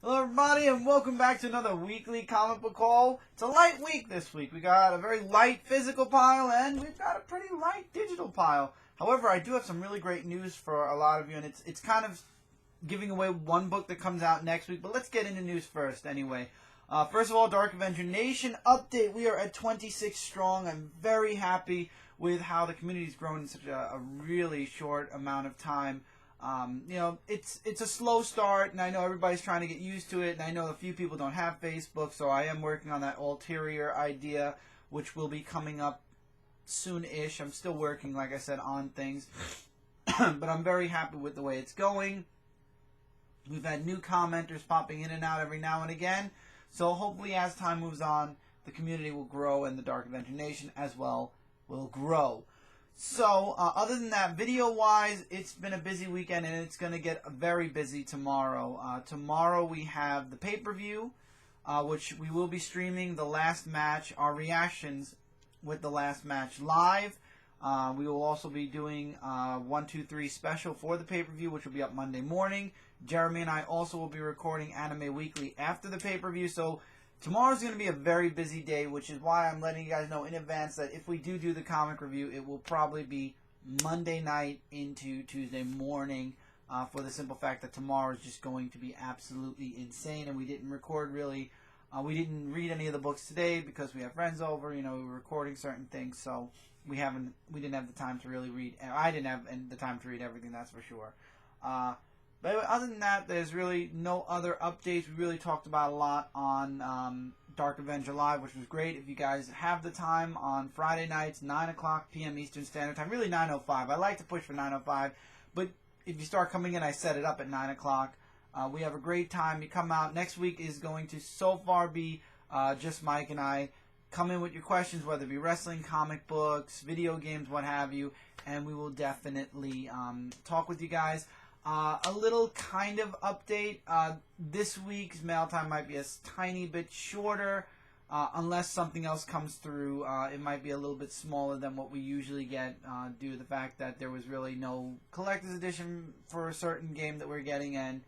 Hello everybody and welcome back to another weekly comic book haul. It's a light week this week. We got a very light physical pile and we've got a pretty light digital pile. However, I do have some really great news for a lot of you, and it's kind of giving away one book that comes out next week, but let's get into news first anyway. First of all, Dark Avenger Nation update. We are at 26 strong. I'm very happy with how the community's grown in such a really short amount of time. It's a slow start, and I know everybody's trying to get used to it, and I know a few people don't have Facebook, so I am working on that ulterior idea, which will be coming up soon-ish. I'm still working, like I said, on things, but I'm very happy with the way it's going. We've had new commenters popping in and out every now and again, so hopefully as time moves on, the community will grow, and the Dark Avenger Nation as well will grow. So, other than that, video-wise, it's been a busy weekend, and it's going to get very busy tomorrow. Tomorrow we have the pay-per-view, which we will be streaming the last match, our reactions with the last match live. We will also be doing 1, 2, 3 special for the pay-per-view, which will be up Monday morning. Jeremy and I also will be recording Anime Weekly after the pay-per-view, so tomorrow's going to be a very busy day, which is why I'm letting you guys know in advance that if we do the comic review, it will probably be Monday night into Tuesday morning, for the simple fact that tomorrow is just going to be absolutely insane, and we didn't record really, we didn't read any of the books today because we have friends over, we were recording certain things, so we didn't have the time to really read, and I didn't have the time to read everything, that's for sure. But anyway, other than that, there's really no other updates. We really talked about a lot on Dark Avenger Live, which was great. If you guys have the time on Friday nights, 9 o'clock p.m. Eastern Standard Time, really 9:05. I like to push for 9:05, but if you start coming in, I set it up at 9 o'clock. We have a great time. You come out. Next week is going to so far be just Mike and I. Come in with your questions, whether it be wrestling, comic books, video games, what have you, and we will definitely talk with you guys. A little kind of update. This week's mail time might be a tiny bit shorter, unless something else comes through. It might be a little bit smaller than what we usually get, due to the fact that there was really no collector's edition for a certain game that we're getting, and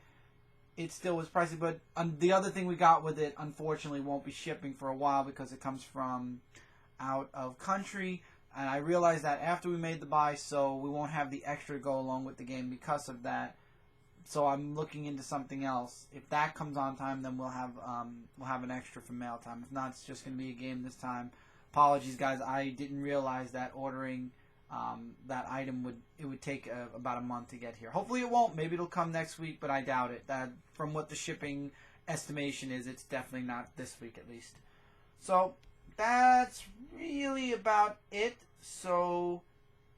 it still was pricey. But the other thing we got with it, unfortunately, won't be shipping for a while because it comes from out of country. And I realized that after we made the buy, so we won't have the extra to go along with the game because of that. So I'm looking into something else. If that comes on time, then we'll have an extra for mail time. If not, it's just going to be a game this time. Apologies, guys. I didn't realize that ordering that item would take about a month to get here. Hopefully it won't. Maybe it'll come next week, but I doubt it. That from what the shipping estimation is, it's definitely not this week at least. So that's really about it. So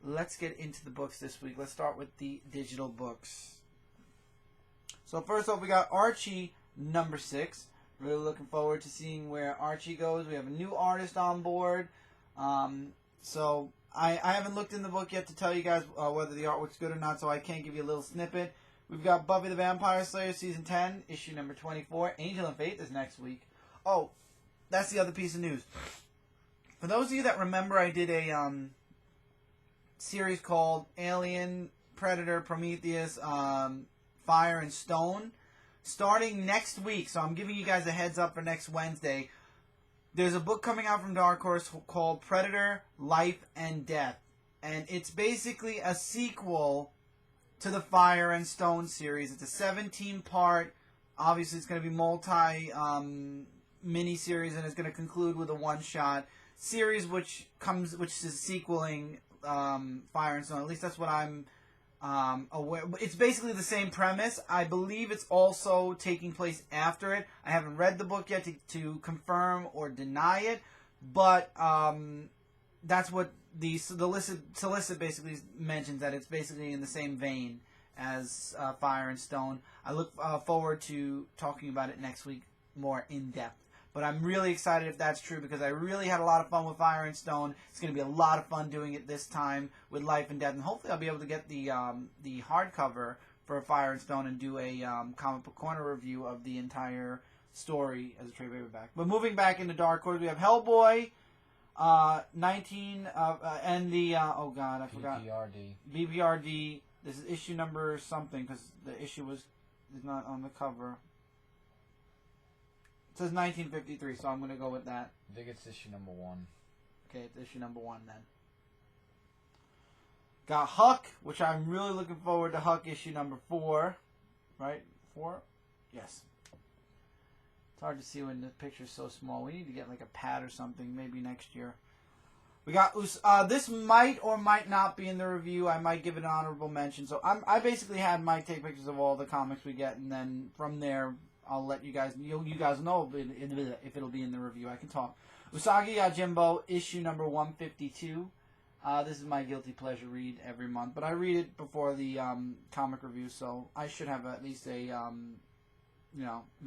let's get into the books this week. Let's start with the digital books. So first off, we got Archie number 6. Really looking forward to seeing where Archie goes. We have a new artist on board. So I haven't looked in the book yet to tell you guys whether the artwork's good or not, so I can't give you a little snippet. We've got Buffy the Vampire Slayer Season 10, issue number 24. Angel and Faith is next week. Oh, that's the other piece of news. For those of you that remember, I did a series called Alien, Predator, Prometheus, Fire and Stone. Starting next week, so I'm giving you guys a heads up for next Wednesday, there's a book coming out from Dark Horse called Predator, Life and Death. And it's basically a sequel to the Fire and Stone series. It's a 17-part, obviously it's going to be mini-series, and it's going to conclude with a one-shot series which is sequeling Fire and Stone. At least that's what I'm aware. It's basically the same premise. I believe it's also taking place after it. I haven't read the book yet to confirm or deny it, but that's what the solicit basically mentions, that it's basically in the same vein as Fire and Stone. I look forward to talking about it next week more in depth. But I'm really excited if that's true, because I really had a lot of fun with Fire and Stone. It's going to be a lot of fun doing it this time with Life and Death. And hopefully I'll be able to get the hardcover for Fire and Stone and do a Comic Book Corner review of the entire story as a trade paperback. But moving back into Dark Horse, we have Hellboy, 19, and the, oh god, I forgot. BBRD. This is issue number something, because the issue is not on the cover. says 1953, so I'm going to go with that. I think it's issue number 1. Okay, it's issue number 1 then. Got Huck, which I'm really looking forward to. Huck issue number 4. Right? 4? Yes. It's hard to see when the picture's so small. We need to get like a pad or something maybe next year. We got this might or might not be in the review. I might give it an honorable mention. So I basically had Mike take pictures of all the comics we get, and then from there I'll let you guys know if it'll be in the review. I can talk. Usagi Yojimbo issue number 152. This is my guilty pleasure read every month, but I read it before the comic review, so I should have at least a an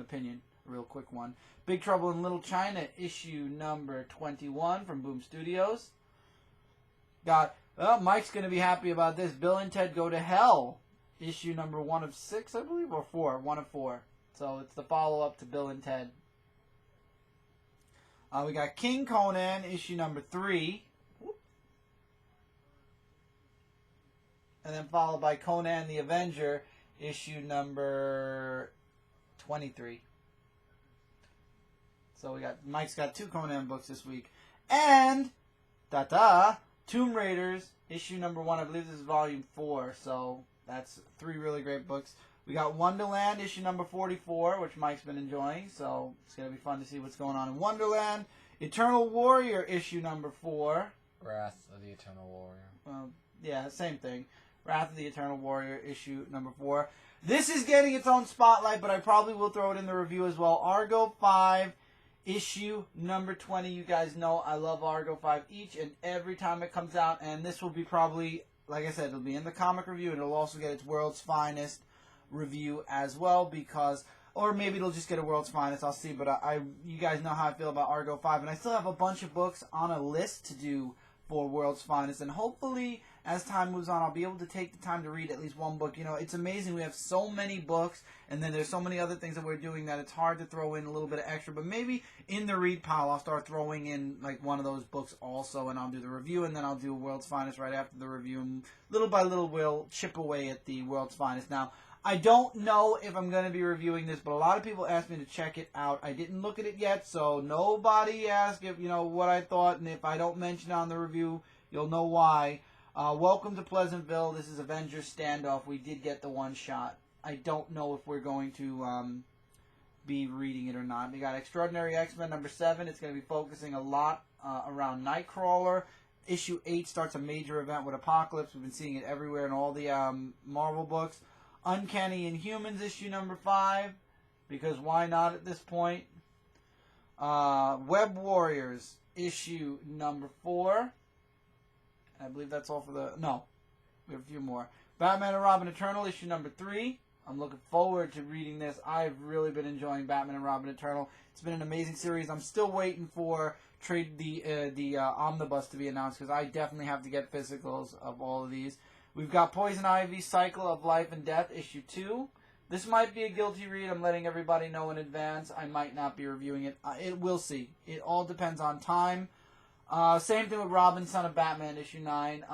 opinion. A real quick one. Big Trouble in Little China, issue number 21 from Boom Studios. Got, Mike's going to be happy about this. Bill and Ted Go to Hell, issue number 1 of 6, I believe, or 4. 1 of 4. So it's the follow-up to Bill and Ted. We got King Conan, issue number 3. And then followed by Conan the Avenger, issue number 23. So Mike's got 2 Conan books this week. And, Tomb Raiders, issue number 1. I believe this is volume 4. So that's 3 really great books. We got Wonderland, issue number 44, which Mike's been enjoying. So it's going to be fun to see what's going on in Wonderland. Eternal Warrior, issue number 4. Wrath of the Eternal Warrior. Yeah, same thing. Wrath of the Eternal Warrior, issue number 4. This is getting its own spotlight, but I probably will throw it in the review as well. Argo 5, issue number 20. You guys know I love Argo 5 each and every time it comes out, and this will be probably, like I said, it'll be in the comic review, and it'll also get its World's Finest review as well, because, or maybe it'll just get a World's Finest, I'll see, but you guys know how I feel about Argo 5, and I still have a bunch of books on a list to do for World's Finest, and hopefully as time moves on, I'll be able to take the time to read at least one book. You know, it's amazing. We have so many books, and then there's so many other things that we're doing that it's hard to throw in a little bit of extra. But maybe in the read pile, I'll start throwing in like one of those books also, and I'll do the review, and then I'll do World's Finest right after the review. And little by little, we'll chip away at the World's Finest. Now, I don't know if I'm going to be reviewing this, but a lot of people asked me to check it out. I didn't look at it yet, so nobody asked if what I thought, and if I don't mention it on the review, you'll know why. Welcome to Pleasantville. This is Avengers Standoff. We did get the one shot. I don't know if we're going to be reading it or not. We got Extraordinary X-Men number 7. It's going to be focusing a lot around Nightcrawler. Issue 8 starts a major event with Apocalypse. We've been seeing it everywhere in all the Marvel books. Uncanny Inhumans issue number 5, because why not at this point? Web Warriors issue number 4. I believe that's all for no, we have a few more. Batman and Robin Eternal issue number 3. I'm looking forward to reading this. I've really been enjoying Batman and Robin Eternal. It's been an amazing series. I'm still waiting for the omnibus to be announced, because I definitely have to get physicals of all of these. We've got Poison Ivy Cycle of Life and Death issue 2. This might be a guilty read. I'm letting everybody know in advance. I might not be reviewing it. We'll see. It all depends on time. Same thing with Robin, Son of Batman, issue 9.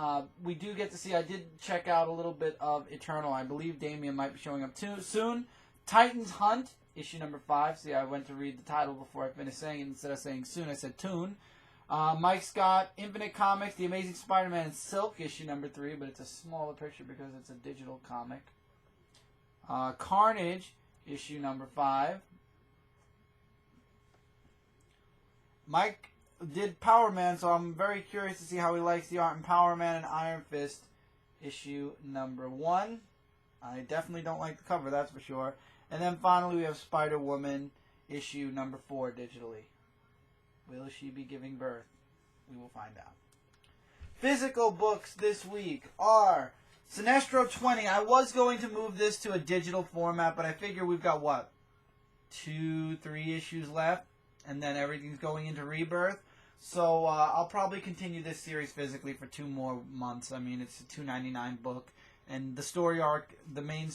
We do get to see, I did check out a little bit of Eternal. I believe Damian might be showing up soon. Titans Hunt, issue number 5. See, I went to read the title before I finished saying it. Instead of saying soon, I said tune. Mike Scott, Infinite Comics, The Amazing Spider-Man and Silk, issue number 3, but it's a smaller picture because it's a digital comic. Carnage, issue number 5. Mike did Power Man, so I'm very curious to see how he likes the art in Power Man and Iron Fist, issue number 1. I definitely don't like the cover, that's for sure. And then finally we have Spider-Woman, issue number 4, digitally. Will she be giving birth? We will find out. Physical books this week are Sinestro 20. I was going to move this to a digital format, but I figure we've got, 2-3 issues left, and then everything's going into Rebirth. So I'll probably continue this series physically for 2 more months. I mean, it's a $2.99 book, and the story arc,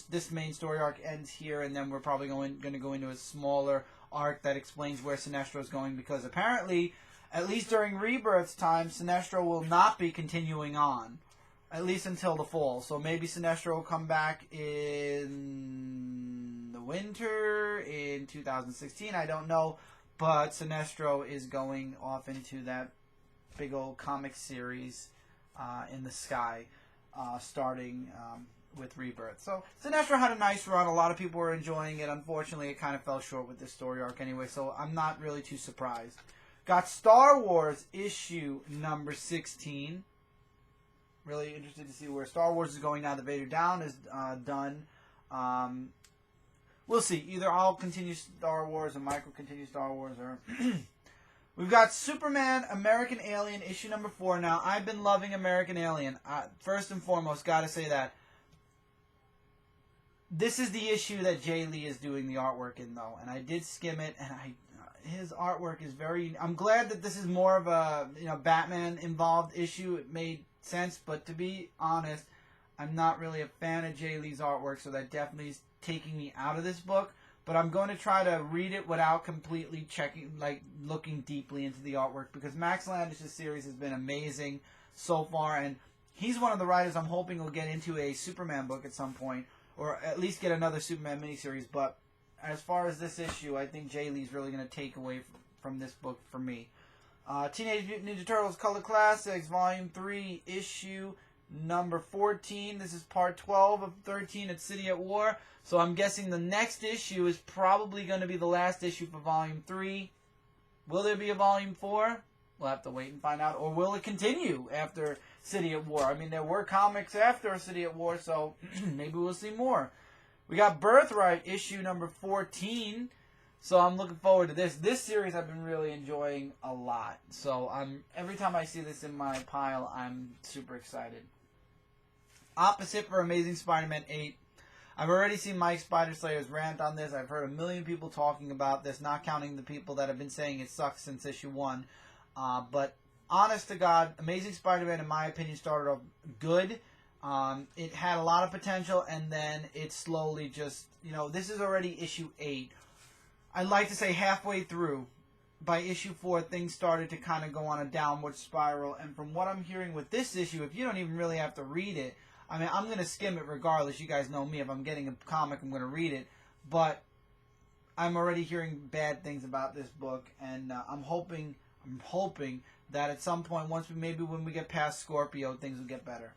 this main story arc ends here, and then we're probably going to go into a smaller arc that explains where Sinestro is going, because apparently, at least during Rebirth's time, Sinestro will not be continuing on, at least until the fall. So maybe Sinestro will come back in the winter in 2016. I don't know. but Sinestro is going off into that big old comic series in the sky, starting with Rebirth. So Sinestro had a nice run. A lot of people were enjoying it. Unfortunately, it kind of fell short with this story arc anyway, so I'm not really too surprised. Got Star Wars issue number 16. Really interested to see where Star Wars is going now that Vader Down is done. We'll see. Either I'll continue Star Wars or Mike will continue Star Wars. Or we've got Superman American Alien issue number 4. Now, I've been loving American Alien. First and foremost, got to say that this is the issue that Jay Lee is doing the artwork in, though. And I did skim it, and his artwork is very... I'm glad that this is more of a Batman-involved issue. It made sense, but to be honest, I'm not really a fan of Jay Lee's artwork, so that definitely is taking me out of this book. But I'm going to try to read it without completely looking deeply into the artwork, because Max Landish's series has been amazing so far, and he's one of the writers I'm hoping will get into a Superman book at some point, or at least get another Superman miniseries. But as far as this issue, I think Jay Lee's really going to take away from this book for me. Teenage Mutant Ninja Turtles Color Classics, Volume 3, issue number 14. This is part 12 of 13 at City at War. So I'm guessing the next issue is probably going to be the last issue for Volume 3. Will there be a Volume 4? We'll have to wait and find out. Or will it continue after City at War? I mean, there were comics after City at War, so maybe we'll see more. We got Birthright, issue number 14. So I'm looking forward to this. This series I've been really enjoying a lot. So every time I see this in my pile, I'm super excited. Opposite for Amazing Spider-Man 8. I've already seen Mike Spider-Slayer's rant on this. I've heard a million people talking about this, not counting the people that have been saying it sucks since issue 1. But honest to God, Amazing Spider-Man, in my opinion, started off good. It had a lot of potential, and then it slowly just, this is already issue 8. I'd like to say halfway through, by issue 4, things started to kind of go on a downward spiral. And from what I'm hearing with this issue, if you don't even really have to read it, I mean, I'm going to skim it regardless. You guys know me. If I'm getting a comic, I'm going to read it. But I'm already hearing bad things about this book, and I'm hoping that at some point, when we get past Scorpio, things will get better.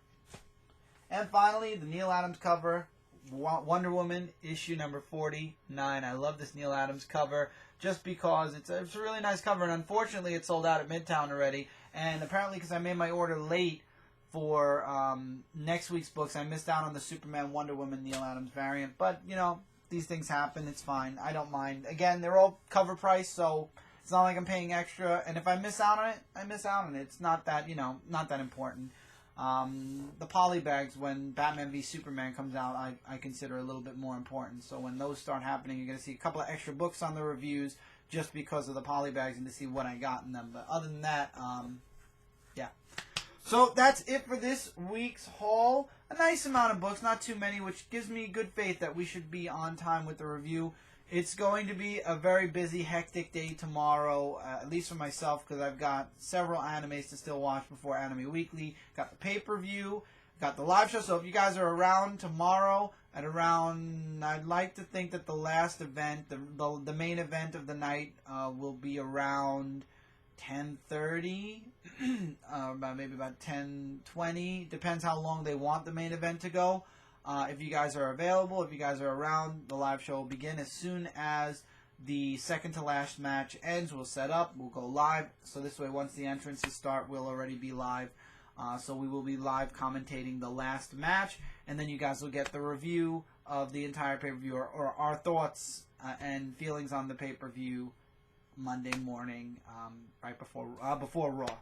And finally, the Neal Adams cover, Wonder Woman, issue number 49. I love this Neal Adams cover just because it's a really nice cover, and unfortunately it's sold out at Midtown already. And apparently, because I made my order late for next week's books, I missed out on the Superman Wonder Woman Neal Adams variant. But, these things happen. It's fine. I don't mind. Again, they're all cover price, so it's not like I'm paying extra. And if I miss out on it, I miss out on it. It's not that, not that important. The polybags, when Batman v Superman comes out, I consider a little bit more important. So when those start happening, you're going to see a couple of extra books on the reviews just because of the polybags and to see what I got in them. But other than that, yeah. So that's it for this week's haul. A nice amount of books, not too many, which gives me good faith that we should be on time with the review. It's going to be a very busy, hectic day tomorrow, at least for myself, because I've got several animes to still watch before Anime Weekly. Got the pay-per-view, got the live show. So if you guys are around tomorrow at around, I'd like to think that the last event, the main event of the night, will be around 10:30, maybe about 10:20. Depends how long they want the main event to go. If you guys are available, if you guys are around, the live show will begin as soon as the second to last match ends. We'll set up, we'll go live. So this way, once the entrances start, we'll already be live. So we will be live commentating the last match, and then you guys will get the review of the entire pay-per-view, or our thoughts and feelings on the pay-per-view Monday morning, right before Raw.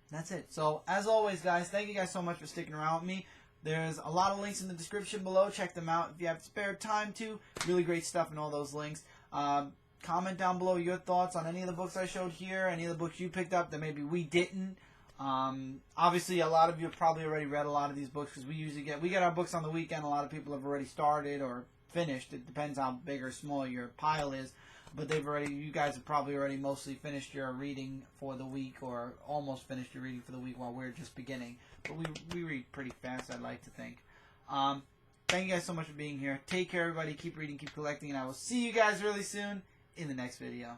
That's it. So as always, guys, thank you guys so much for sticking around with me. There's a lot of links in the description below. Check them out if you have spare time to. Really great stuff in all those links. Comment down below your thoughts on any of the books I showed here, any of the books you picked up that maybe we didn't. Obviously, a lot of you have probably already read a lot of these books, because we get our books on the weekend. A lot of people have already started or finished. It depends how big or small your pile is. But you guys have probably already mostly finished your reading for the week, or almost finished your reading for the week while we're just beginning. But we read pretty fast, I'd like to think. Thank you guys so much for being here. Take care, everybody. Keep reading, keep collecting, and I will see you guys really soon in the next video.